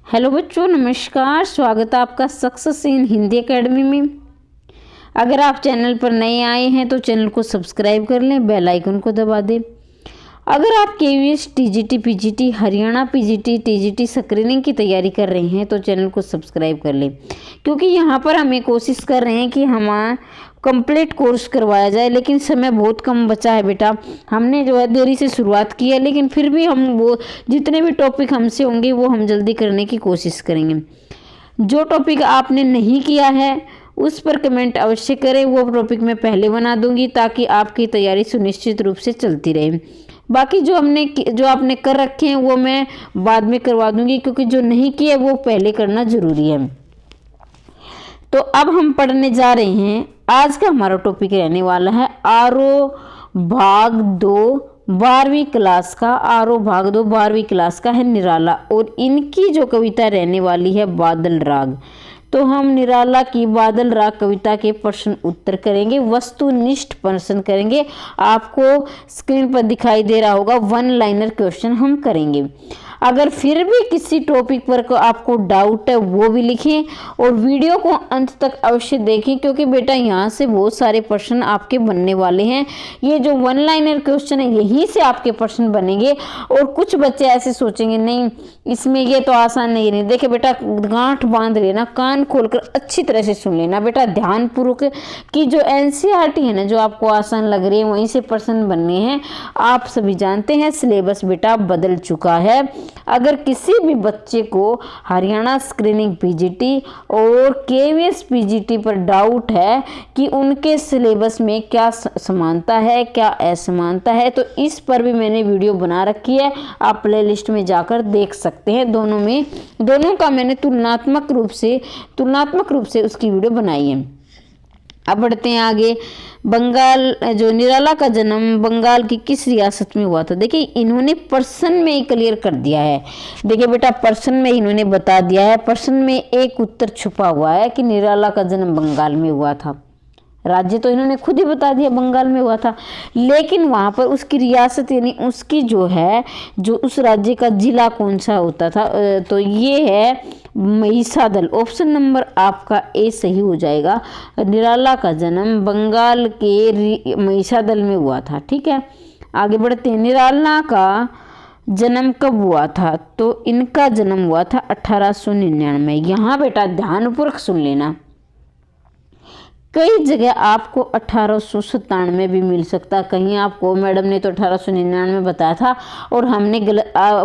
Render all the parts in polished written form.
Hello बच्चों, नमस्कार। स्वागत है आपका सक्सेस इन हिंदी एकेडमी में। अगर आप चैनल पर नए आए हैं तो चैनल को सब्सक्राइब कर लें, बेल आइकन को दबा दें। अगर आप KVS TGT PGT Haryana PGT TGT screening की तैयारी कर रहे हैं तो चैनल को सब्सक्राइब कर लें, क्योंकि यहाँ पर हमें कोशिश कर रहे हैं कि हमारा कंप्लीट कोर्स करवाया जाए, लेकिन समय बहुत कम बचा है बेटा। हमने जो है देरी से शुरुआत की है, लेकिन फिर भी हम वो जितने भी टॉपिक हमसे होंगे वो हम जल्दी करने की कोशिश करेंगे। जो टॉपिक आपने नहीं किया है उस पर कमेंट अवश्य करें, वो टॉपिक मैं पहले बना दूंगी ताकि आपकी तैयारी सुनिश्चित रूप से चलती रहे। बाकी जो आपने कर रखे हैं वो मैं बाद में करवा दूंगी, क्योंकि जो नहीं किया वो पहले करना जरूरी है। तो अब हम पढ़ने जा रहे हैं। आज का हमारा टॉपिक रहने वाला है आरो भाग 2 12वीं क्लास का। आरो भाग 2 12वीं क्लास का है निराला, और इनकी जो कविता रहने वाली है बादल राग। तो हम निराला की बादल राग कविता के प्रश्न उत्तर करेंगे, वस्तुनिष्ठ प्रश्न करेंगे। आपको स्क्रीन पर दिखाई दे रहा होगा, वन लाइनर क्वेश्चन हम करेंगे। अगर फिर भी किसी टॉपिक पर आपको डाउट है वो भी लिखें, और वीडियो को अंत तक अवश्य देखें, क्योंकि बेटा यहाँ से बहुत सारे प्रश्न आपके बनने वाले हैं। ये जो वन लाइनर क्वेश्चन है यहीं से आपके प्रश्न बनेंगे। और कुछ बच्चे ऐसे सोचेंगे नहीं इसमें ये तो आसान नहीं देखे बेटा, गांठ बांध लेना, कान खोलकर अच्छी तरह से सुन लेना बेटा, ध्यानपूर्वक कि जो एनसीईआरटी है ना, जो आपको आसान लग रही है वहीं से प्रश्न बनने हैं। आप सभी जानते हैं सिलेबस बेटा बदल चुका है। अगर किसी भी बच्चे को हरियाणा स्क्रीनिंग पीजीटी और केवीएस पीजीटी पर डाउट है कि उनके सिलेबस में क्या समानता है क्या असमानता है, तो इस पर भी मैंने वीडियो बना रखी है, आप प्लेलिस्ट में जाकर देख सकते हैं। दोनों का मैंने तुलनात्मक रूप से उसकी वीडियो बनाई है। अब बढ़ते हैं आगे। बंगाल, जो निराला का जन्म बंगाल की किस रियासत में हुआ था? देखिए इन्होंने प्रश्न में ही क्लियर कर दिया है। देखिए बेटा प्रश्न में इन्होंने बता दिया है, प्रश्न में एक उत्तर छुपा हुआ है कि निराला का जन्म बंगाल में हुआ था। राज्य तो इन्होंने खुद ही बता दिया बंगाल में हुआ था, लेकिन वहाँ पर उसकी रियासत यानी उसकी जो उस राज्य का जिला कौन सा होता था, तो ये है महिसादल। ऑप्शन नंबर आपका ए सही हो जाएगा। निराला का जन्म बंगाल के महिसादल में हुआ था। ठीक है, आगे बढ़ते हैं। निराला का जन्म कब हुआ था? तो इनका जन्म हुआ था 1899। यहाँ बेटा ध्यानपूर्वक सुन लेना, कई जगह आपको 1897 भी मिल सकता है, कहीं आपको मैडम ने तो 1899 बताया था और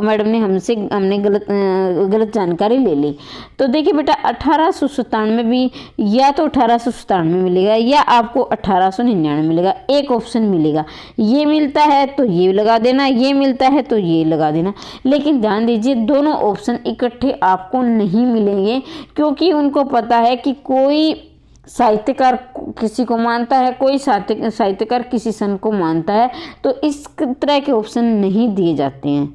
मैडम ने हमने गलत जानकारी ले ली। तो देखिए बेटा 1897 भी या तो 1897 मिलेगा या आपको 1899 मिलेगा, एक ऑप्शन मिलेगा। ये मिलता है तो ये लगा देना, ये मिलता है तो ये लगा देना। लेकिन ध्यान दीजिए दोनों ऑप्शन इकट्ठे आपको नहीं मिलेंगे, क्योंकि उनको पता है कि कोई साहित्यकार किसी को मानता है, कोई साहित्यकार किसी सन को मानता है, तो इस तरह के ऑप्शन नहीं दिए जाते हैं।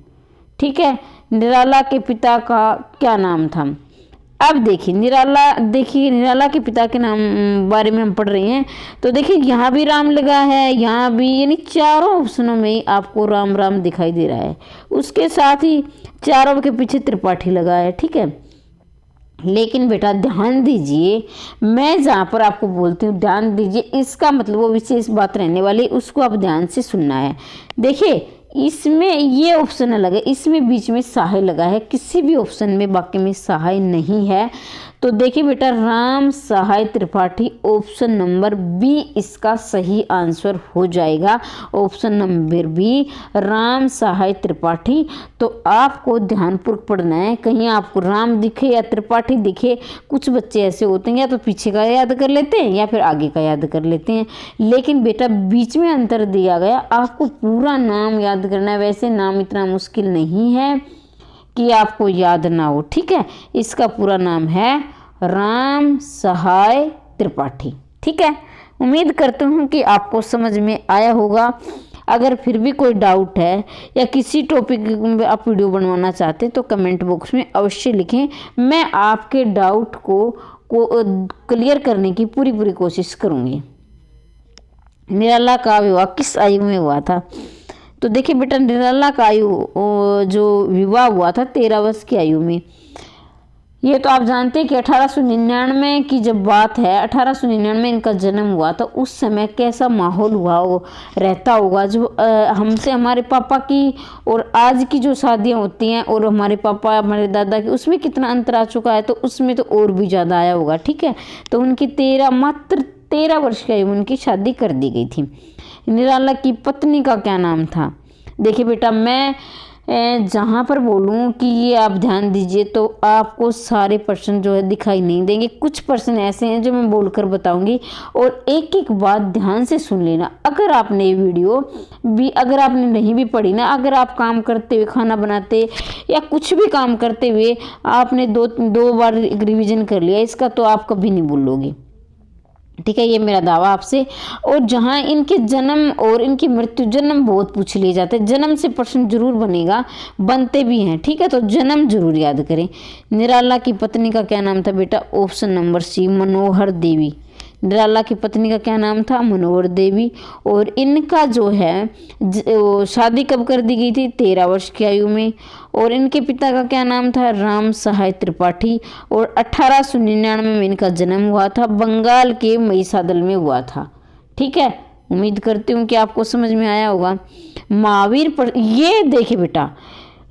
ठीक है, निराला के पिता का क्या नाम था? अब देखिए निराला के पिता के नाम बारे में हम पढ़ रहे हैं। तो देखिए यहाँ भी राम लगा है, यहाँ भी, यानी चारों ऑप्शनों में आपको राम राम दिखाई दे रहा है। उसके साथ ही चारों के पीछे त्रिपाठी लगा है। ठीक है, लेकिन बेटा ध्यान दीजिए, मैं जहाँ पर आपको बोलती हूँ ध्यान दीजिए, इसका मतलब वो विशेष बात रहने वाली, उसको आप ध्यान से सुनना है। देखिए इसमें ये ऑप्शन अलग है, इसमें बीच में सहाय लगा है, किसी भी ऑप्शन में बाकी में सहाय नहीं है। तो देखिए बेटा राम सहाय त्रिपाठी, ऑप्शन नंबर बी इसका सही आंसर हो जाएगा। ऑप्शन नंबर बी राम सहाय त्रिपाठी। तो आपको ध्यानपूर्वक पढ़ना है, कहीं आपको राम दिखे या त्रिपाठी दिखे। कुछ बच्चे ऐसे होते हैं या तो पीछे का याद कर लेते हैं या फिर आगे का याद कर लेते हैं, लेकिन बेटा बीच में अंतर दिया गया, आपको पूरा नाम याद करना है। वैसे नाम इतना मुश्किल नहीं है कि आपको याद ना हो। ठीक है, इसका पूरा नाम है राम सहाय त्रिपाठी। ठीक है, उम्मीद करती हूँ कि आपको समझ में आया होगा। अगर फिर भी कोई डाउट है या किसी टॉपिक में आप वीडियो बनवाना चाहते हैं तो कमेंट बॉक्स में अवश्य लिखें, मैं आपके डाउट को क्लियर करने की पूरी कोशिश करूँगी। निराला का विवाह किस आयु में हुआ था? तो देखिए बेटा निराला का आयु जो विवाह हुआ था 13 वर्ष की आयु में। ये तो आप जानते हैं कि 1899 की जब बात है, 1899 में इनका जन्म हुआ, तो उस समय कैसा माहौल हुआ वो रहता होगा। जो हमसे हमारे पापा की और आज की जो शादियां होती हैं और हमारे पापा हमारे दादा की, उसमें कितना अंतर आ चुका है, तो उसमें तो और भी ज़्यादा आया होगा। ठीक है, तो उनकी मात्र 13 वर्ष की आयु में उनकी शादी कर दी गई थी। निराला की पत्नी का क्या नाम था? देखिए बेटा, मैं जहाँ पर बोलूँ कि ये आप ध्यान दीजिए तो आपको सारे प्रश्न जो है दिखाई नहीं देंगे। कुछ प्रश्न ऐसे हैं जो मैं बोलकर बताऊंगी और एक एक बात ध्यान से सुन लेना। अगर आपने ये वीडियो भी अगर आपने नहीं भी पढ़ी ना, अगर आप काम करते हुए, खाना बनाते या कुछ भी काम करते हुए आपने दो बार रिविजन कर लिया इसका, तो आप कभी नहीं भूलोगे। ठीक है, ये मेरा दावा आपसे। और जहाँ इनके जन्म और इनकी मृत्यु, जन्म बहुत पूछ लिए जाते हैं, जन्म से प्रश्न जरूर बनेगा, बनते भी हैं। ठीक है, तो जन्म जरूर याद करें। निराला की पत्नी का क्या नाम था बेटा? ऑप्शन नंबर सी, मनोहर देवी। निराला की पत्नी का क्या नाम था? मनोहर देवी। और इनका जो है शादी कब कर दी गई थी? 13 वर्ष की आयु में। और इनके पिता का क्या नाम था? राम सहाय त्रिपाठी। और 1899 में इनका जन्म हुआ था, बंगाल के महिसादल में हुआ था। ठीक है, उम्मीद करती हूँ कि आपको समझ में आया होगा। महावीर पर ये देखिए बेटा,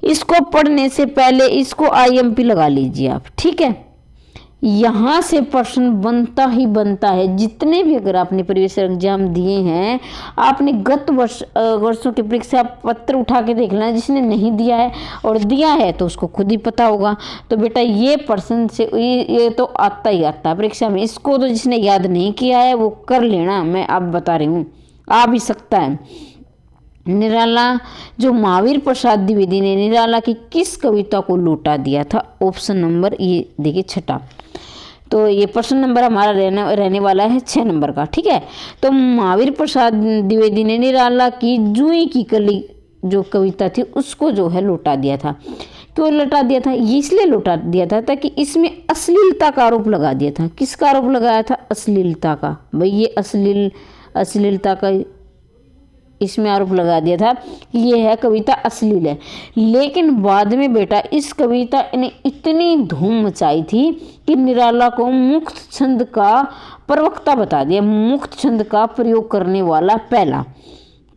इसको पढ़ने से पहले इसको IMP लगा लीजिए आप। ठीक है, यहाँ से प्रश्न बनता ही बनता है। जितने भी अगर आपने प्रीवियस एग्जाम दिए हैं, आपने गत वर्षों के परीक्षा पत्र उठा के देख लेना। जिसने नहीं दिया है और दिया है तो उसको खुद ही पता होगा। तो बेटा ये प्रश्न से ये तो आता ही आता है परीक्षा में। इसको तो जिसने याद नहीं किया है वो कर लेना, मैं अब बता रही हूँ, आ भी सकता है। निराला जो महावीर प्रसाद द्विवेदी ने निराला की किस कविता को लौटा दिया था? ऑप्शन नंबर ये देखिए छठा। तो ये प्रश्न नंबर हमारा रहने वाला है 6 नंबर का। ठीक है, तो महावीर प्रसाद द्विवेदी ने निराला की जूही की कली जो कविता थी उसको जो है लौटा दिया था। क्यों लौटा दिया था? ये इसलिए लौटा दिया था ताकि इसमें अश्लीलता का आरोप लगा दिया था। किसका आरोप लगाया था? अश्लीलता का। भाई ये अश्लीलता का इसमें आरोप लगा दिया था कि ये है कविता अश्लील है। लेकिन बाद में बेटा इस कविता ने इतनी धूम मचाई थी कि निराला को मुक्त छंद का प्रवक्ता बता दिया, मुक्त छंद का प्रयोग करने वाला पहला।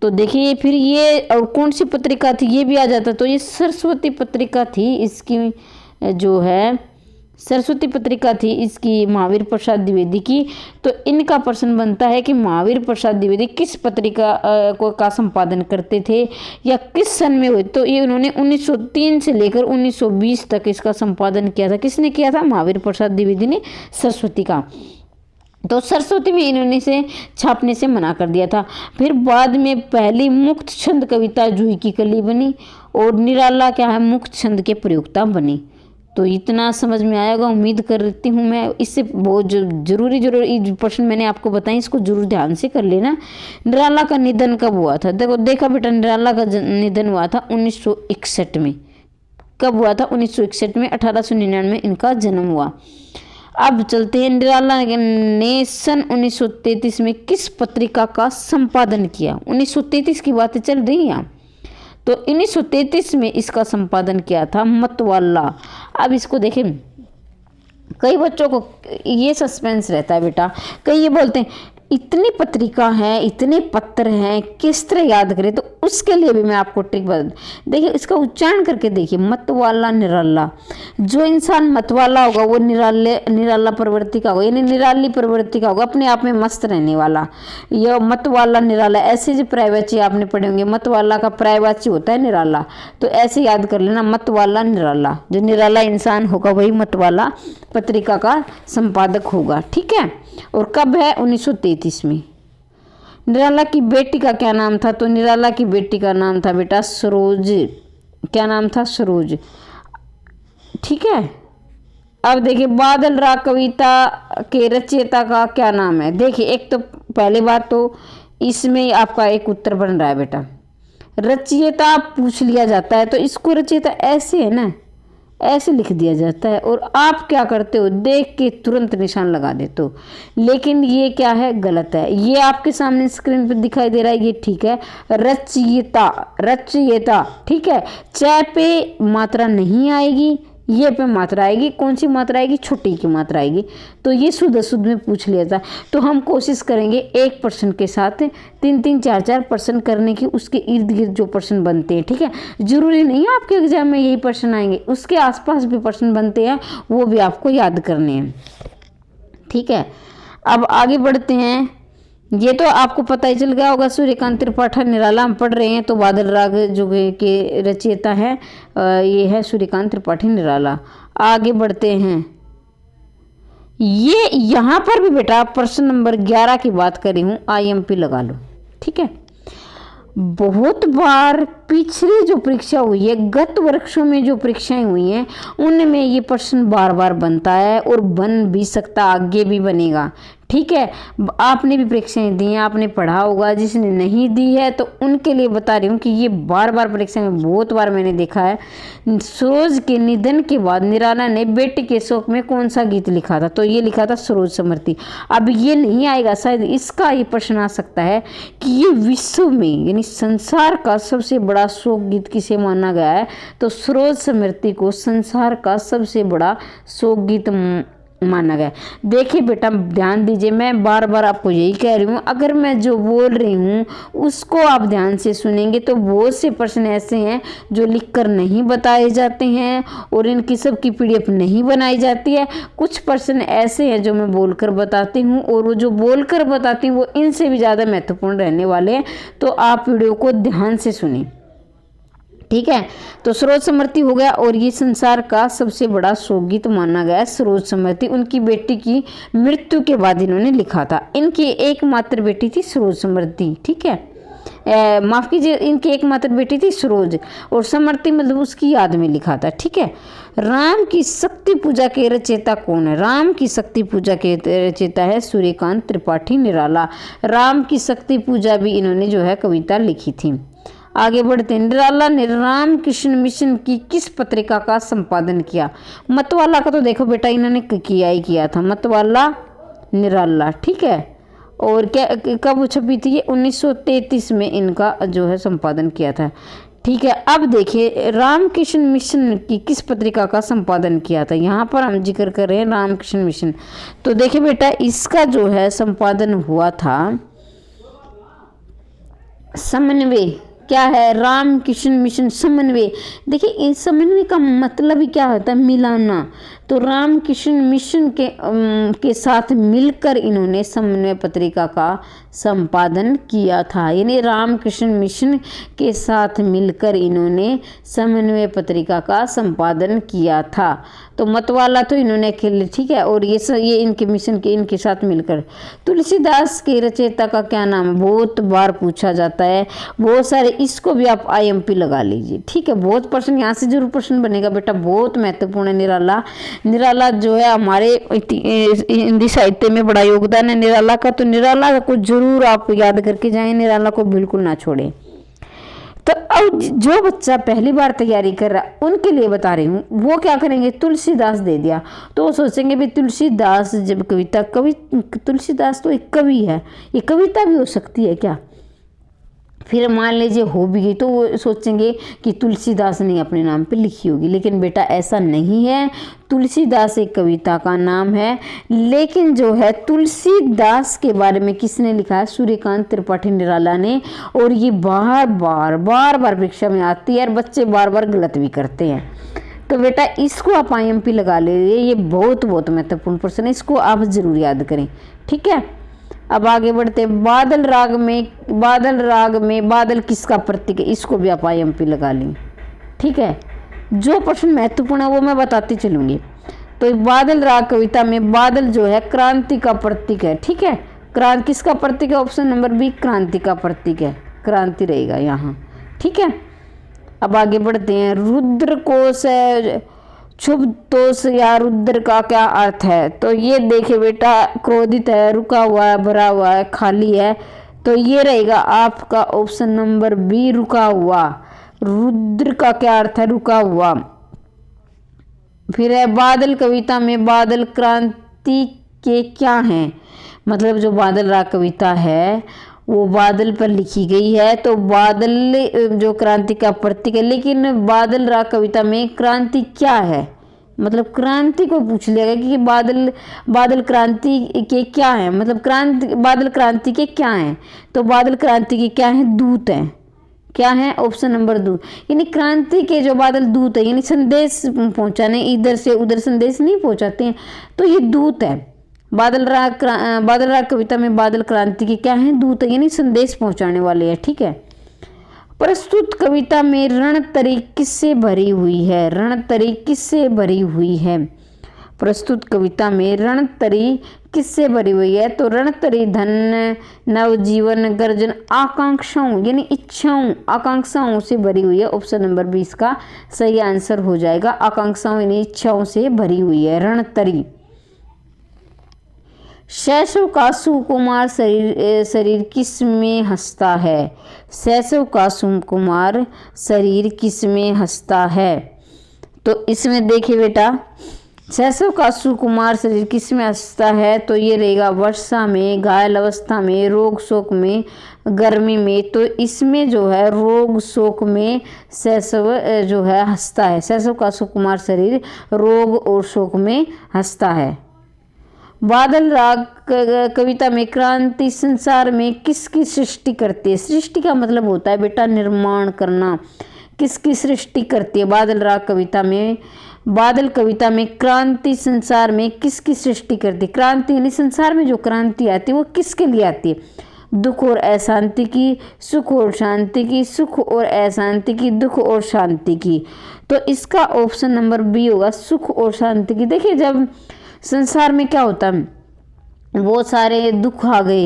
तो देखिए फिर ये और कौन सी पत्रिका थी ये भी आ जाता। तो ये सरस्वती पत्रिका थी, इसकी जो है सरस्वती पत्रिका थी इसकी, महावीर प्रसाद द्विवेदी की। तो इनका प्रश्न बनता है कि महावीर प्रसाद द्विवेदी किस पत्रिका का संपादन करते थे या किस सन में हुए? तो ये उन्होंने 1903 से लेकर 1920 तक इसका संपादन किया था। किसने किया था? महावीर प्रसाद द्विवेदी ने सरस्वती का। तो सरस्वती में इन्होंने से छापने से मना कर दिया था। फिर बाद में पहली मुक्त छंद कविता जूही की कली बनी और निराला क्या है? मुक्त छंद के प्रयोक्ता बने। तो इतना समझ में आएगा उम्मीद करती हूँ मैं। इससे बहुत जरूरी प्रश्न मैंने आपको बताए, इसको जरूर ध्यान से कर लेना। निराला का निधन कब हुआ था? देखा बेटा, निराला का निधन हुआ था 1961 में। कब हुआ था? 1961 में। 1899 में इनका जन्म हुआ। अब चलते हैं, निराला ने सन 1933 में किस पत्रिका का संपादन किया? 1933 की बातें चल रही हैं। तो 1933 में इसका संपादन किया था मतवाला। अब इसको देखें, कई बच्चों को ये सस्पेंस रहता है बेटा, कई ये बोलते हैं इतनी पत्रिका है, इतने पत्र हैं, किस तरह याद करें? तो उसके लिए भी मैं आपको ट्रिक बता। देखिए इसका उच्चारण करके देखिए, मतवाला निराला। जो इंसान मतवाला होगा वो निराला प्रवृत्ति का होगा, यानी निराली प्रवृत्ति का होगा, अपने आप में मस्त रहने वाला। यह मतवाला निराला, ऐसे जो पर्यायवाची आपने पढ़े होंगे, मतवाला का पर्यायवाची होता है निराला। तो ऐसे याद कर लेना, मतवाला निराला। जो निराला इंसान होगा वही मतवाला पत्रिका का संपादक होगा। ठीक है, और कब है? 1933 में। निराला की बेटी का क्या नाम था? तो निराला की बेटी का नाम था बेटा सरोज। क्या नाम था? सरोज। ठीक है, अब देखिए बादल राग कविता के रचयिता का क्या नाम है? देखिए एक तो पहली बात तो इसमें आपका एक उत्तर बन रहा है बेटा, रचयिता पूछ लिया जाता है तो इसको रचयिता ऐसे है ना, ऐसे लिख दिया जाता है और आप क्या करते हो? देख के तुरंत निशान लगा देते हो। लेकिन ये क्या है? गलत है। ये आपके सामने स्क्रीन पर दिखाई दे रहा है, ये ठीक है, रचयिता। रचयिता। ठीक है, च पे मात्रा नहीं आएगी, ये पे मात्रा आएगी, कौन सी मात्रा आएगी, छुट्टी की मात्रा आएगी। तो ये शुद्ध अशुद्ध में पूछ लिया था। तो हम कोशिश करेंगे एक प्रश्न के साथ 3-3, 4-4 प्रश्न करने की, उसके इर्द गिर्द जो प्रश्न बनते हैं, ठीक है। जरूरी नहीं है आपके एग्जाम में यही प्रश्न आएंगे, उसके आसपास भी प्रश्न बनते हैं, वो भी आपको याद करने हैं, ठीक है। अब आगे बढ़ते हैं। ये तो आपको पता ही चल गया होगा, सूर्यकांत त्रिपाठी निराला हम पढ़ रहे हैं। तो बादल राग जो के रचयिता है ये है सूर्यकांत त्रिपाठी निराला। आगे बढ़ते हैं। ये यहाँ पर भी बेटा प्रश्न नंबर 11 की बात करी हूँ, IMP लगा लो, ठीक है। बहुत बार पिछली जो परीक्षा हुई है, गत वर्षों में जो परीक्षाएं हुई हैं, उनमें ये प्रश्न बार बार बनता है और बन भी सकता, आगे भी बनेगा, ठीक है। आपने भी परीक्षाएं दी हैं, आपने पढ़ा होगा, जिसने नहीं दी है तो उनके लिए बता रही हूँ कि ये बार बार परीक्षा में बहुत बार मैंने देखा है। सरोज के निधन के बाद निराला ने बेटे के शोक में कौन सा गीत लिखा था, तो ये लिखा था सरोज समृति। अब ये नहीं आएगा, शायद इसका ये प्रश्न आ सकता है कि ये विश्व में यानी संसार का सबसे बड़ा शोक गीत किसे माना गया है, तो सरोज समृति को संसार का सबसे बड़ा शोक गीत माना गया। देखिए बेटा ध्यान दीजिए, मैं बार बार आपको यही कह रही हूँ, अगर मैं जो बोल रही हूँ उसको आप ध्यान से सुनेंगे तो बहुत से प्रश्न ऐसे हैं जो लिखकर नहीं बताए जाते हैं और इनकी सबकी PDF नहीं बनाई जाती है। कुछ प्रश्न ऐसे हैं जो मैं बोलकर बताती हूँ और वो जो बोलकर बताती हूँ वो इनसे भी ज़्यादा महत्वपूर्ण रहने वाले हैं। तो आप वीडियो को ध्यान से सुनिए, ठीक है। तो सरोज समृति हो गया और ये संसार का सबसे बड़ा शोक गीत माना गया। सरोज समृति उनकी बेटी की मृत्यु के बाद इन्होंने लिखा था। इनकी एकमात्र बेटी थी सरोज समृति, ठीक है। माफ कीजिए, इनकी एकमात्र बेटी थी सरोज और समृति मतलब उसकी याद में लिखा था, ठीक है। राम की शक्ति पूजा के रचयिता कौन है? राम की शक्ति पूजा के रचयिता है सूर्यकांत त्रिपाठी निराला। राम की शक्ति पूजा भी इन्होंने जो है कविता लिखी थी। आगे बढ़ते हैं। निराला ने रामकृष्ण मिशन की किस पत्रिका का संपादन किया? मतवाला का तो देखो बेटा इन्होंने किया ही किया था, मतवाला निराला, ठीक है। और क्या कब छपी थी? ये 1933 में इनका जो है संपादन किया था, ठीक है। अब देखिए रामकृष्ण मिशन की किस पत्रिका का संपादन किया था, यहाँ पर हम जिक्र कर रहे हैं रामकृष्ण मिशन। तो देखिए बेटा इसका जो है संपादन हुआ था समन्वय, क्या है? रामकृष्ण मिशन समन्वय। देखिए इस समन्वय का मतलब ही क्या होता है? मिलाना। तो रामकृष्ण मिशन के साथ मिलकर इन्होंने समन्वय पत्रिका का संपादन किया था, यानी रामकृष्ण मिशन के साथ मिलकर इन्होंने समन्वय पत्रिका का संपादन किया था। तो मतवाला तो इन्होंने अकेले, ठीक है। और ये इनके मिशन के इनके साथ मिलकर। तुलसीदास के रचयिता का क्या नाम है? बहुत बार पूछा जाता है, बहुत सारे, इसको भी आप IMP लगा लीजिए, ठीक है। बहुत प्रश्न यहाँ से जरूर प्रश्न बनेगा बेटा, बहुत महत्वपूर्ण है निराला। निराला जो है हमारे हिंदी साहित्य में बड़ा योगदान है निराला का। तो निराला को जरूर आप याद करके जाएं, निराला को बिल्कुल ना छोड़ें। तो अब जो बच्चा पहली बार तैयारी कर रहा है उनके लिए बता रही हूँ, वो क्या करेंगे? तुलसीदास दे दिया तो वो सोचेंगे भी तुलसीदास जब तुलसीदास तो एक कवि है, ये कविता भी हो सकती है क्या? फिर मान लीजिए हो भी गई तो वो सोचेंगे कि तुलसीदास ने अपने नाम पे लिखी होगी, लेकिन बेटा ऐसा नहीं है। तुलसीदास एक कविता का नाम है, लेकिन जो है तुलसीदास के बारे में किसने लिखा है? सूर्यकांत त्रिपाठी निराला ने। और ये बार बार परीक्षा में आती है और बच्चे बार बार गलत भी करते हैं। तो बेटा इसको आप IMP लगा लीजिए, ये बहुत महत्वपूर्ण प्रश्न है, इसको आप जरूर याद करें, ठीक है। अब आगे बढ़ते हैं। बादल राग में बादल किसका प्रतीक है? इसको भी आप IMP लगा लें, ठीक है। जो प्रश्न महत्वपूर्ण है वो मैं बताती चलूंगी। तो बादल राग कविता में बादल जो है क्रांति का प्रतीक है, ठीक है। क्रांति किसका प्रतीक है? ऑप्शन नंबर B क्रांति का प्रतीक है, क्रांति रहेगा यहाँ, ठीक है। अब आगे बढ़ते हैं। रुद्र कोश है, शुभ तोष या रुद्र का क्या अर्थ है? तो ये देखिए बेटा क्रोधित है, रुका हुआ है, भरा हुआ है, खाली है। तो ये रहेगा आपका ऑप्शन नंबर B रुका हुआ। रुद्र का क्या अर्थ है? रुका हुआ। फिर है बादल कविता में बादल क्रांति के क्या हैं? मतलब जो बादल राग कविता है वो बादल पर लिखी गई है, तो बादल जो क्रांति का प्रतीक है। लेकिन बादल राग कविता में क्रांति क्या है? मतलब क्रांति को पूछ लिया कि बादल क्रांति के क्या हैं, मतलब बादल क्रांति के क्या हैं, तो बादल क्रांति के क्या हैं, दूत हैं। क्या है, ऑप्शन नंबर 2, यानी क्रांति के जो बादल दूत है, यानी संदेश पहुंचाने, इधर से उधर संदेश नहीं पहुंचाते हैं, तो ये दूत है। बादल राग कविता में बादल क्रांति के क्या है, दूत है, यानी संदेश पहुंचाने वाले हैं। ठीक है। प्रस्तुत कविता में रणतरी किससे भरी हुई है, रणतरी किससे भरी हुई है, प्रस्तुत कविता में रणतरी किससे भरी हुई है, तो रणतरी धन, नवजीवन, गर्जन, आकांक्षाओं यानी इच्छाओं, आकांक्षाओं से भरी हुई है। ऑप्शन नंबर 20 का सही आंसर हो जाएगा, आकांक्षाओं यानी इच्छाओं से भरी हुई है रणतरी। शैशव का सुकुमार शरीर किस में हंसता है, शैशव का सुकुमार शरीर किस में हंसता है, तो इसमें देखिए बेटा, शैशव का सुकुमार शरीर किस में हंसता है, तो ये रहेगा वर्षा में, घायल अवस्था में, रोग शोक में, गर्मी में। तो इसमें जो है रोग शोक में शैशव जो है हंसता है, शैशव का सुकुमार शरीर रोग और शोक में हंसता है। बादल राग कविता में क्रांति संसार में किसकी सृष्टि करती है, सृष्टि का मतलब होता है बेटा निर्माण करना, किसकी सृष्टि करती है बादल राग कविता में, बादल कविता में क्रांति संसार में किसकी सृष्टि करती है, क्रांति यानी संसार में जो क्रांति आती है वो किसके लिए आती है, दुख और अशांति की, सुख और शांति की, सुख और अशांति की, दुख और शांति की। तो इसका ऑप्शन नंबर बी होगा, सुख और शांति की। देखिए जब संसार में क्या होता है, बहुत सारे दुख आ गए,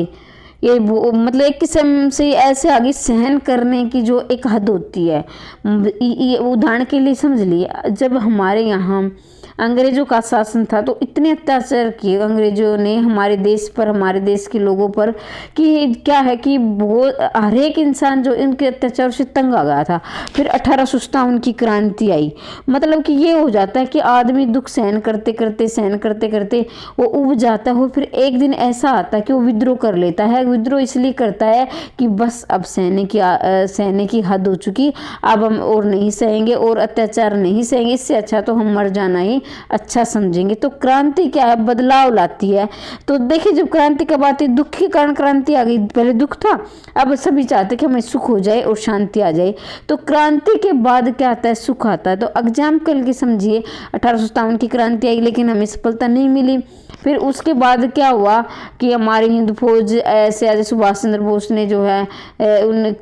ये मतलब एक किस्म से ऐसे आगे सहन करने की जो एक हद होती है। ये उदाहरण के लिए समझ लिए, जब हमारे यहाँ अंग्रेज़ों का शासन था तो इतने अत्याचार किए अंग्रेज़ों ने हमारे देश पर, हमारे देश के लोगों पर, कि क्या है कि बहुत हर एक इंसान जो इनके अत्याचार से तंग आ गया था। फिर 1857 की क्रांति आई, मतलब कि ये हो जाता है कि आदमी दुख सहन करते करते वो उब जाता है। फिर एक दिन ऐसा आता है कि वो विद्रोह कर लेता है। विद्रोह इसलिए करता है कि बस अब सहने की हद हो चुकी, अब हम और नहीं सहेंगे और अत्याचार नहीं सहेंगे, इससे अच्छा तो हम मर जाना ही अच्छा समझेंगे। तो क्रांति क्या है, बदलाव लाती है। तो देखिए जब क्रांति कब आती है, दुख के कारण क्रांति आ गई। पहले दुख था, अब सभी चाहते कि हमें सुख हो जाए और शांति आ जाए। तो क्रांति के बाद क्या आता है, सुख आता है। तो एग्जाम्पल के समझिए 1857 की क्रांति आई लेकिन हमें सफलता नहीं मिली। फिर उसके बाद क्या हुआ कि हमारी हिंद फौज ऐसे सुभाष चंद्र बोस ने जो है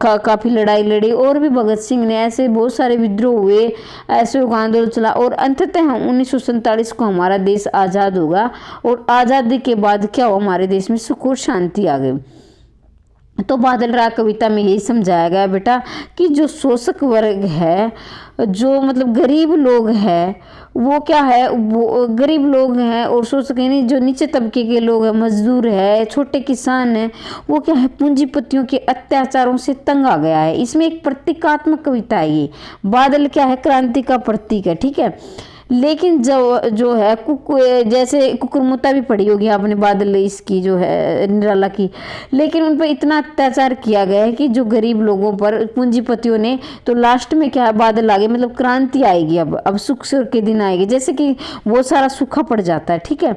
काफ़ी लड़ाई लड़ी, और भी भगत सिंह ने, ऐसे बहुत सारे विद्रोह हुए, ऐसे आंदोलन चला, और अंततः 1947 को हमारा देश आज़ाद होगा। और आज़ादी के बाद क्या हुआ, हमारे देश में सुख और शांति आ गई। तो बादल राग कविता में यही समझाया गया बेटा कि जो शोषक वर्ग है, जो मतलब गरीब लोग हैं, वो क्या है, वो गरीब लोग हैं और शोषक यानी जो नीचे तबके के लोग हैं, मजदूर है, छोटे किसान हैं, वो क्या है पूंजीपतियों के अत्याचारों से तंग आ गया है। इसमें एक प्रतीकात्मक कविता है ये। बादल क्या है, क्रांति का प्रतीक है। ठीक है। लेकिन जो है जैसे कुकुरमुत्ता भी पढ़ी होगी आपने, बादल इसकी जो है निराला की, लेकिन उन पर इतना अत्याचार किया गया है कि जो गरीब लोगों पर पूंजीपतियों ने, तो लास्ट में क्या है, बादल आ गए, मतलब क्रांति आएगी। अब सुख के दिन आएंगे, जैसे कि वो सारा सूखा पड़ जाता है। ठीक है।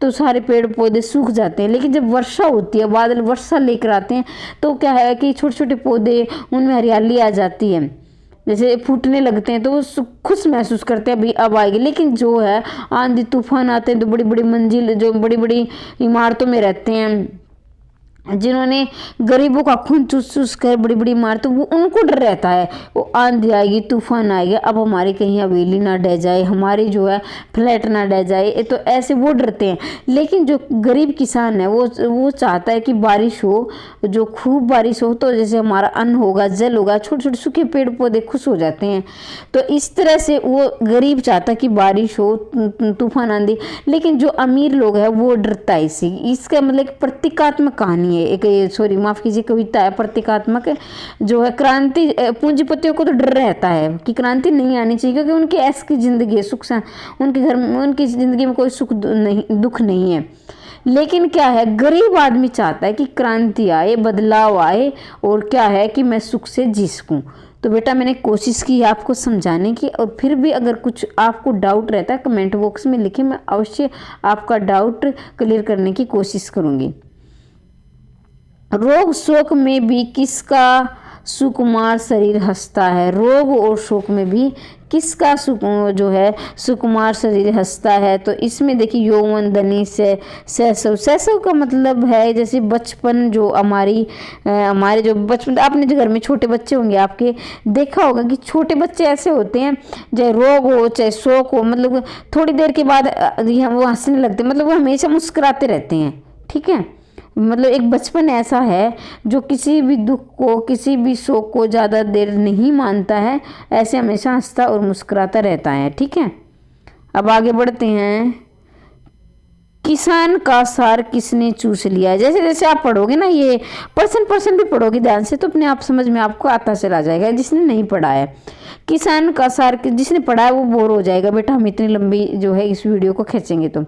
तो सारे पेड़ पौधे सूख जाते हैं, लेकिन जब वर्षा होती है, बादल वर्षा लेकर आते हैं, तो क्या है कि छोटे छोटे पौधे, उनमें हरियाली आ जाती है, जैसे फूटने लगते हैं, तो वो खुश महसूस करते हैं भाई अब आएगी। लेकिन जो है आंधी तूफान आते हैं, तो बड़ी बड़ी मंजिल, जो बड़ी बड़ी इमारतों में रहते हैं, जिन्होंने गरीबों का खून चूस कर बड़ी बड़ी इमारतों, वो उनको डर रहता है वो आंधी आएगी, तूफान आएगा, अब हमारी कहीं हवेली ना ढह जाए, हमारी जो है फ्लैट ना ढह जाए, तो ऐसे वो डरते हैं। लेकिन जो गरीब किसान है वो चाहता है कि बारिश हो, जो खूब बारिश हो, तो जैसे हमारा अन्न होगा, जल होगा, छोटे छोटे सूखे पेड़ पौधे खुश हो जाते हैं। तो इस तरह से वो गरीब चाहता है कि बारिश हो, तूफान आंधी। लेकिन जो अमीर लोग हैं वो डरता है इसका मतलब एक प्रतीकात्मक कहानी, एक सॉरी माफ कीजिए कविता है प्रतीकात्मक, जो है क्रांति पूंजीपतियों को तो डर रहता है कि क्रांति नहीं आनी चाहिए, क्योंकि उनकी ऐसी की जिंदगी है, सुख उनके घर में, उनकी जिंदगी में कोई सुख नहीं, दुख नहीं है। लेकिन क्या है, गरीब आदमी चाहता है कि क्रांति आए, बदलाव आए, और क्या है कि मैं सुख से जी सकूं। तो बेटा मैंने कोशिश की आपको समझाने की, और फिर भी अगर कुछ आपको डाउट रहता है कमेंट बॉक्स में लिखें, मैं अवश्य आपका डाउट क्लियर करने की कोशिश करूँगी। रोग शोक में भी किसका सुकुमार शरीर हंसता है? रोग और शोक में भी किसका जो है सुकुमार शरीर हंसता है? तो इसमें देखिए यौवन, धनी, शैशव। शैशव का मतलब है जैसे बचपन, जो हमारे जो बचपन, आपने जो घर में छोटे बच्चे होंगे आपके देखा होगा कि छोटे बच्चे ऐसे होते हैं, चाहे रोग हो चाहे शोक हो, मतलब थोड़ी देर के बाद वो हंसने लगते हैं, मतलब वो हमेशा मुस्कुराते रहते हैं। ठीक है, मतलब एक बचपन ऐसा है जो किसी भी दुख को, किसी भी शोक को ज़्यादा देर नहीं मानता है, ऐसे हमेशा हंसता और मुस्कुराता रहता है। ठीक है, अब आगे बढ़ते हैं। किसान का सार किसने चूस लिया? जैसे जैसे आप पढ़ोगे ना, ये पर्सन भी पढ़ोगे ध्यान से, तो अपने आप समझ में आपको आता चला जाएगा, जिसने नहीं पढ़ा है। किसान का सार, जिसने पढ़ा है वो बोर हो जाएगा बेटा, हम इतनी लंबी जो है इस वीडियो को खींचेंगे तो।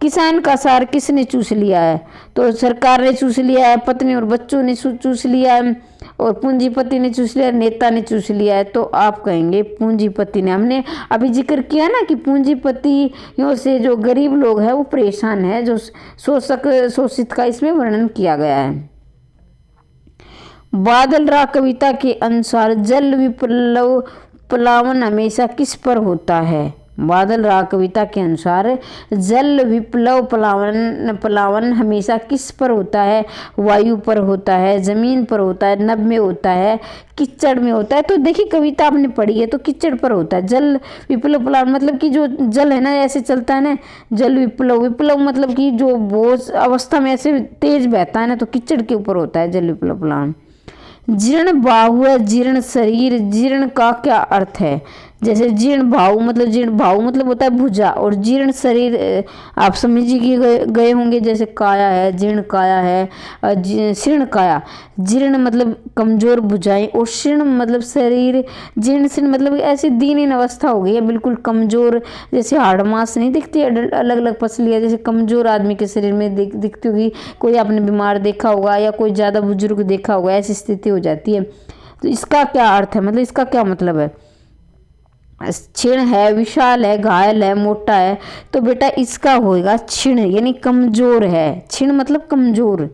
किसान का सार किसने चूस लिया है? तो सरकार ने चूस लिया है, पत्नी और बच्चों ने चूस लिया है, और पूंजीपति ने चूस लिया, नेता ने चूस लिया है। तो आप कहेंगे पूंजीपति ने। हमने अभी जिक्र किया ना कि पूंजीपतियों से जो गरीब लोग हैं वो परेशान है, जो शोषित का इसमें वर्णन किया गया है। बादल राग कविता के अनुसार जल विप्लव प्लावन हमेशा किस पर होता है? बादल राग कविता के अनुसार जल विप्लव प्लावन हमेशा किस पर होता है? वायु पर होता है, जमीन पर होता है, नभ में होता है, कीचड़ में होता है? तो देखिए कविता आपने पढ़ी है तो कीचड़ पर होता है। जल विप्लव प्लावन मतलब कि जो जल है ना ऐसे चलता है ना, जल विप्लव मतलब कि जो बोझ अवस्था में ऐसे तेज बहता है ना, तो कीचड़ के ऊपर होता है जल विप्लव प्लावन। जीर्ण बाहु, जीर्ण शरीर, जीर्ण का क्या अर्थ है? जैसे जीर्ण भाव मतलब होता है भुजा, और जीर्ण शरीर आप समझ गए होंगे, जैसे काया है, जीर्ण काया है, शीर्ण काया। जीर्ण मतलब कमजोर भुजाएं, और शीर्ण मतलब शरीर, जीर्ण शीर्ण मतलब ऐसी दीनहीन अवस्था हो गई है, बिल्कुल कमजोर, जैसे हाड़ मांस नहीं दिखती अलग अलग पसलियाँ, जैसे कमजोर आदमी के शरीर में दिखती होगी। कोई आपने बीमार देखा होगा या कोई ज़्यादा बुजुर्ग देखा होगा, ऐसी स्थिति हो जाती है। तो इसका क्या अर्थ है, मतलब इसका क्या मतलब है? क्षीण है, विशाल है, घायल है, मोटा है। तो बेटा इसका होगा क्षीण, यानी कमजोर है। क्षीण मतलब कमजोर।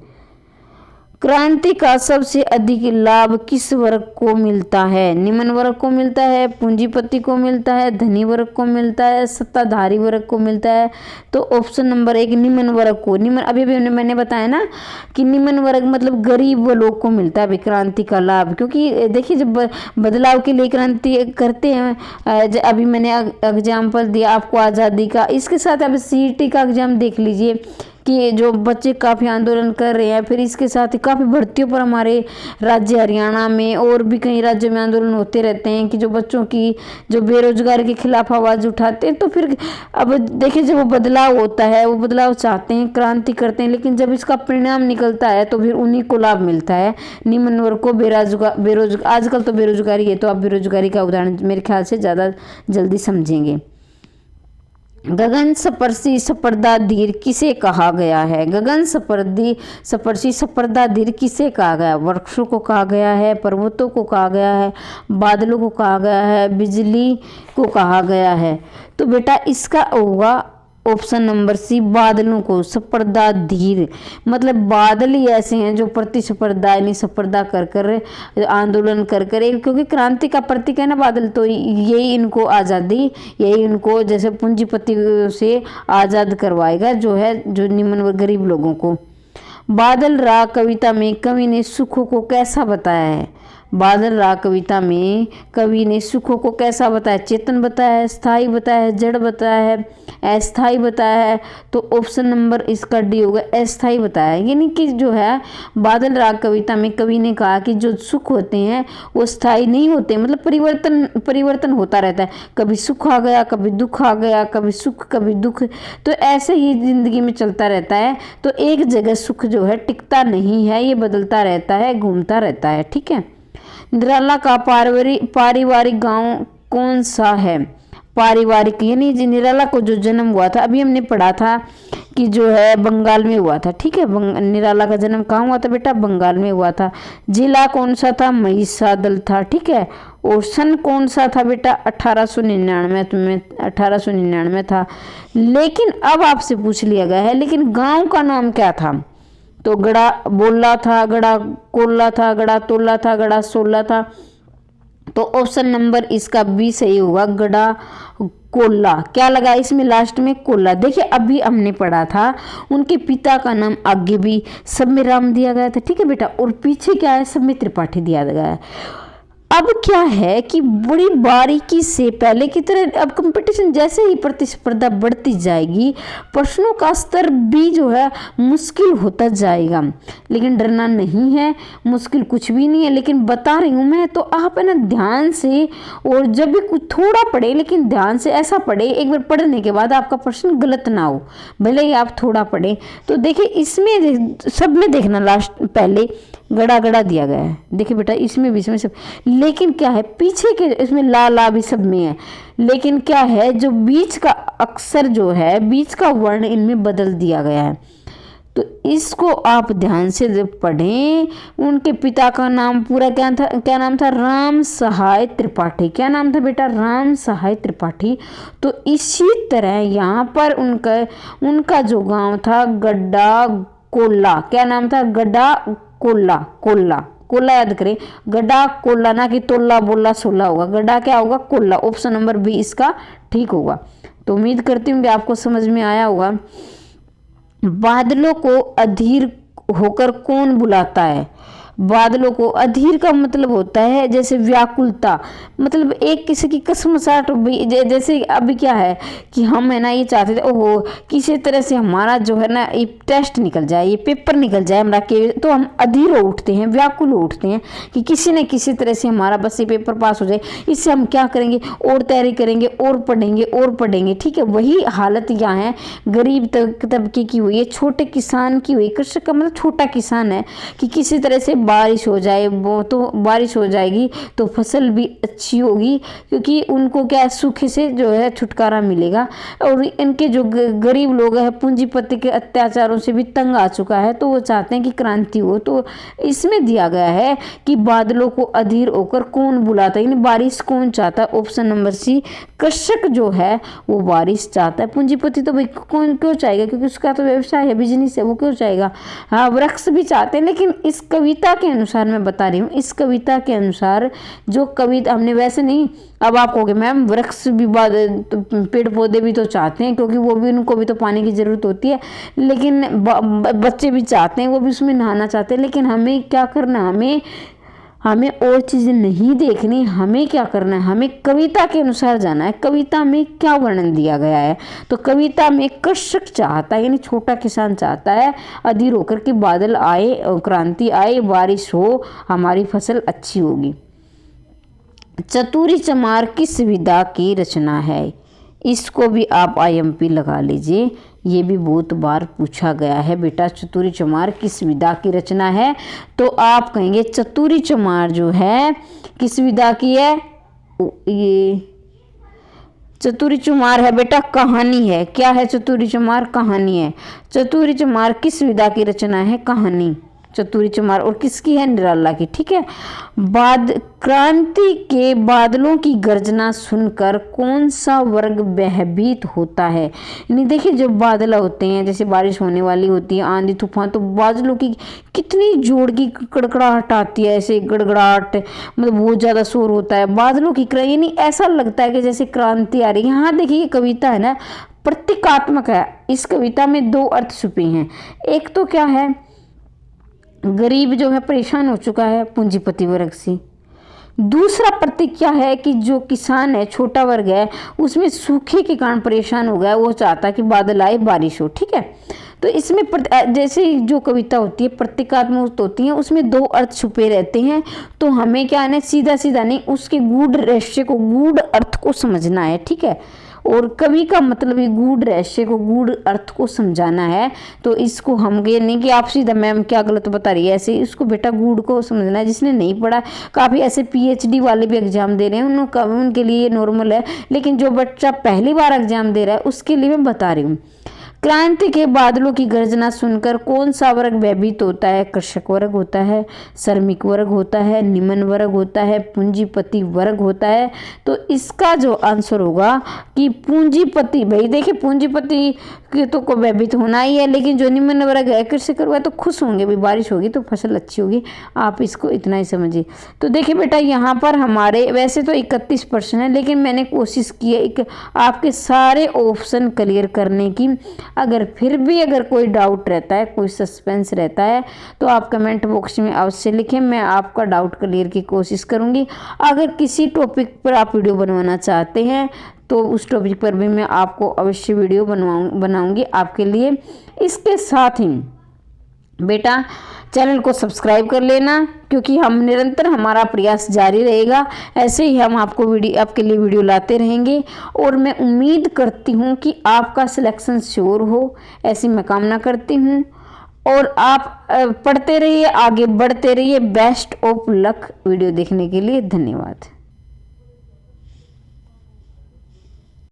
क्रांति का सबसे अधिक लाभ किस वर्ग को मिलता है? निम्न वर्ग को मिलता है, पूंजीपति को मिलता है, धनी वर्ग को मिलता है, सत्ताधारी वर्ग को मिलता है? तो ऑप्शन नंबर 1 निम्न वर्ग को। निम्न अभी मैंने बताया ना कि निम्न वर्ग मतलब गरीब लोग को मिलता है क्रांति का लाभ, क्योंकि देखिए जब बदलाव के लिए क्रांति करते हैं, अभी मैंने एग्जाम्पल दिया आपको आज़ादी का, इसके साथ अब CET का एग्जाम देख लीजिए कि जो बच्चे काफ़ी आंदोलन कर रहे हैं, फिर इसके साथ ही काफ़ी भर्तियों पर हमारे राज्य हरियाणा में और भी कई राज्यों में आंदोलन होते रहते हैं कि जो बच्चों की जो बेरोजगारी के खिलाफ आवाज़ उठाते हैं। तो फिर अब देखिए जब वो बदलाव होता है, वो बदलाव चाहते हैं, क्रांति करते हैं, लेकिन जब इसका परिणाम निकलता है तो फिर उन्हीं को लाभ मिलता है, निम्न वर्ग को। बेरोजगार आजकल तो बेरोजगारी है, तो आप बेरोजगारी का उदाहरण मेरे ख्याल से ज़्यादा जल्दी समझेंगे। गगन स्पर्शी स्पर्धा धीर किसे कहा गया है? गगन स्पर्शी स्पर्धा धीर किसे कहा गया? वृक्षों को कहा गया है, पर्वतों को कहा गया है, बादलों को कहा गया है, बिजली को कहा गया है? तो बेटा इसका होगा ऑप्शन नंबर C, बादलों को। स्पर्धा धीर मतलब बादल ही ऐसे हैं जो प्रतिस्पर्धा यानी स्पर्धा कर कर आंदोलन कर कर, क्योंकि क्रांति का प्रतीक है ना बादल, तो यही इनको आज़ादी, यही इनको जैसे पूंजीपति से आज़ाद करवाएगा, जो है जो निम्न गरीब लोगों को। बादल राग कविता में कवि ने सुखों को कैसा बताया है? बादल राग कविता में कवि ने सुखों को कैसा बताया? चेतन बताया है, स्थायी बताया है, जड़ बताया है, अस्थायी बताया है? तो ऑप्शन नंबर इसका D होगा, अस्थायी बताया है। यानी कि जो है बादल राग कविता में कवि ने कहा कि जो सुख होते हैं वो स्थायी नहीं होते, मतलब परिवर्तन होता रहता है, कभी सुख आ गया, कभी दुख आ गया, कभी सुख कभी दुख, तो ऐसे ही जिंदगी में चलता रहता है। तो एक जगह सुख जो है टिकता नहीं है, ये बदलता रहता है, घूमता रहता है। ठीक है, निराला का पारिवारिक गांव कौन सा है? पारिवारिक यानी निराला को जो जन्म हुआ था, अभी हमने पढ़ा था कि जो है बंगाल में हुआ था, ठीक है। निराला का जन्म कहाँ हुआ था बेटा? बंगाल में हुआ था। जिला कौन सा था? महिसादल था, ठीक है। और सन कौन सा था बेटा? 1899 था। लेकिन अब आपसे पूछ लिया गया है, लेकिन गांव का नाम क्या था? तो गड़ा बोला था, गड़ा कोल्ला था, गड़ा तोला था, गड़ा सोला था। तो ऑप्शन नंबर इसका बी सही होगा, गड़ा कोल्ला। क्या लगा इसमें लास्ट में? कोल्ला। देखिए अभी हमने पढ़ा था उनके पिता का नाम आगे भी सब में राम दिया गया था, ठीक है बेटा, और पीछे क्या है? सब में त्रिपाठी दिया गया है। अब क्या है कि बड़ी बारीकी से पहले की तरह अब कंपटीशन जैसे ही प्रतिस्पर्धा बढ़ती जाएगी, प्रश्नों का स्तर भी जो है मुश्किल होता जाएगा। लेकिन डरना नहीं है, मुश्किल कुछ भी नहीं है, लेकिन बता रही हूँ मैं, तो आप है ना ध्यान से, और जब भी कुछ थोड़ा पढ़े लेकिन ध्यान से ऐसा पढ़े, एक बार पढ़ने के बाद आपका प्रश्न गलत ना हो, भले ही आप थोड़ा पढ़े। तो देखिए इसमें सब में देखना लास्ट पहले गड़ा गड़ा दिया गया है, देखिए बेटा इसमें भी, इसमें सब, लेकिन क्या है पीछे के इसमें ला ला भी सब में है, लेकिन क्या है जो बीच का अक्षर जो है, बीच का वर्ण इनमें बदल दिया गया है। तो इसको आप ध्यान से पढ़ें। उनके पिता का नाम पूरा क्या था? क्या नाम था? राम सहाय त्रिपाठी। क्या नाम था बेटा? राम सहाय त्रिपाठी। तो इसी तरह यहाँ पर उनका जो गांव था गड्ढा कोल्ला। क्या नाम था? गड्ढा कोल्ला। कोल्ला याद करें, गड्ढा कोल्ला, ना कि तोला बोला सोला होगा, गड्ढा क्या होगा? कोल्ला। ऑप्शन नंबर बी इसका ठीक होगा। तो उम्मीद करती हूँ कि आपको समझ में आया होगा। बादलों को अधीर होकर कौन बुलाता है? बादलों को, अधीर का मतलब होता है जैसे व्याकुलता, मतलब एक किसी की कसमसाहट, जैसे अभी क्या है कि हम है ना ये चाहते थे ओहो किसी तरह से हमारा जो है ना ये टेस्ट निकल जाए, ये पेपर निकल जाए हमारा के, तो हम अधीर हो उठते हैं, व्याकुल हो उठते हैं कि किसी न किसी तरह से हमारा बस ये पेपर पास हो जाए। इससे हम क्या करेंगे? और तैयारी करेंगे, और पढ़ेंगे, ठीक है। वही हालत यहाँ है गरीब तबके की हुई है, छोटे किसान की हुई। कृषक का मतलब छोटा किसान है कि किसी तरह से बारिश हो जाए, वो तो बारिश हो जाएगी तो फसल भी अच्छी होगी, क्योंकि उनको क्या सूखे से जो है छुटकारा मिलेगा। और इनके जो गरीब लोग हैं पूंजीपति के अत्याचारों से भी तंग आ चुका है, तो वो चाहते हैं कि क्रांति हो। तो इसमें दिया गया है कि बादलों को अधीर होकर कौन बुलाता है, यानी बारिश कौन चाहता है? ऑप्शन नंबर सी, कृषक जो है वो बारिश चाहता है। पूंजीपति तो भाई कौन क्यों चाहेगा, क्योंकि उसका तो व्यवसाय है, बिजनेस है, वो क्यों चाहेगा? हाँ वृक्ष भी चाहते हैं, लेकिन इस कविता के अनुसार मैं बता रही हूँ, इस कविता के अनुसार जो कविता हमने, वैसे नहीं। अब आप कहोगे मैम वृक्ष भी पेड़ पौधे भी तो चाहते हैं, क्योंकि वो भी, उनको भी तो पानी की जरूरत होती है, लेकिन बच्चे भी चाहते हैं, वो भी उसमें नहाना चाहते हैं। लेकिन हमें क्या करना? हमें और चीज़ें नहीं देखनी, हमें क्या करना है? हमें कविता के अनुसार जाना है। कविता में क्या वर्णन दिया गया है? तो कविता में कृषक चाहता है, यानी छोटा किसान चाहता है अधीर होकर के बादल आए, क्रांति आए, बारिश हो, हमारी फसल अच्छी होगी। चतुरी चमार किस विधा की रचना है? इसको भी आप IMP लगा लीजिए, ये भी बहुत बार पूछा गया है बेटा। चतुरी चमार किस विधा की रचना है? तो आप कहेंगे चतुरी चमार जो है किस विधा की है? ये चतुरी चमार है बेटा, कहानी है। क्या है चतुरी चमार? कहानी है। चतुरी चमार किस विधा की रचना है? कहानी। चतुरी चमार, और किसकी है? निराला की, ठीक है। क्रांति के बादलों की गर्जना सुनकर कौन सा वर्ग भयभीत होता है? यानी देखिए जब बादल होते हैं, जैसे बारिश होने वाली होती है, आंधी तूफान, तो बादलों की कितनी जोर की कड़कड़ाहट आती है, ऐसे गड़गड़ाहट, मतलब बहुत ज़्यादा शोर होता है बादलों की, यानी ऐसा लगता है कि जैसे क्रांति आ रही है। यहाँ देखिए कविता है ना प्रतीकात्मक है, इस कविता में दो अर्थ छुपे हैं। एक तो क्या है, गरीब जो है परेशान हो चुका है पूंजीपति वर्ग से। दूसरा प्रतीक क्या है कि जो किसान है, छोटा वर्ग है, उसमें सूखे के कारण परेशान हो गया, वो चाहता है कि बादल आए, बारिश हो, ठीक है। तो इसमें जैसे जो कविता होती है प्रतीकात्मक होती है, उसमें दो अर्थ छुपे रहते हैं। तो हमें क्या है, सीधा सीधा नहीं, उसके गूढ़ रहस्य को, गूढ़ अर्थ को समझना है, ठीक है। और कवि का मतलब ये गूढ़ रहस्य को, गूढ़ अर्थ को समझाना है। तो इसको हम ये नहीं कि आप सीधा मैम क्या गलत बता रही है, ऐसे इसको बेटा गूढ़ को समझना है। जिसने नहीं पढ़ा, काफ़ी ऐसे PhD वाले भी एग्जाम दे रहे हैं, उनके लिए ये नॉर्मल है, लेकिन जो बच्चा पहली बार एग्जाम दे रहा है उसके लिए मैं बता रही हूँ। क्रांति के बादलों की गर्जना सुनकर कौन सा वर्ग भयभीत होता है? कृषक वर्ग होता है, श्रमिक वर्ग होता है, निम्न वर्ग होता है, पूंजीपति वर्ग होता है। तो इसका जो आंसर होगा कि पूंजीपति। भाई देखिए, पूंजीपति के तो को भयभीत होना ही है, लेकिन जो निम्न वर्ग है, कृषक वर्ग, तो खुश होंगे, भाई बारिश होगी तो फसल अच्छी होगी। आप इसको इतना ही समझिए। तो देखिए बेटा, यहाँ पर हमारे वैसे तो 31 प्रश्न है, लेकिन मैंने कोशिश की है आपके सारे ऑप्शन क्लियर करने की। अगर फिर भी अगर कोई डाउट रहता है, कोई सस्पेंस रहता है, तो आप कमेंट बॉक्स में अवश्य लिखें, मैं आपका डाउट क्लियर की कोशिश करूंगी। अगर किसी टॉपिक पर आप वीडियो बनवाना चाहते हैं तो उस टॉपिक पर भी मैं आपको अवश्य वीडियो बनाऊंगी आपके लिए। इसके साथ ही बेटा चैनल को सब्सक्राइब कर लेना, क्योंकि हम निरंतर हमारा प्रयास जारी रहेगा। ऐसे ही हम आपके लिए वीडियो लाते रहेंगे, और मैं उम्मीद करती हूँ कि आपका सिलेक्शन श्योर हो, ऐसी मैं कामना करती हूँ। और आप पढ़ते रहिए, आगे बढ़ते रहिए। Best of luck. वीडियो देखने के लिए धन्यवाद।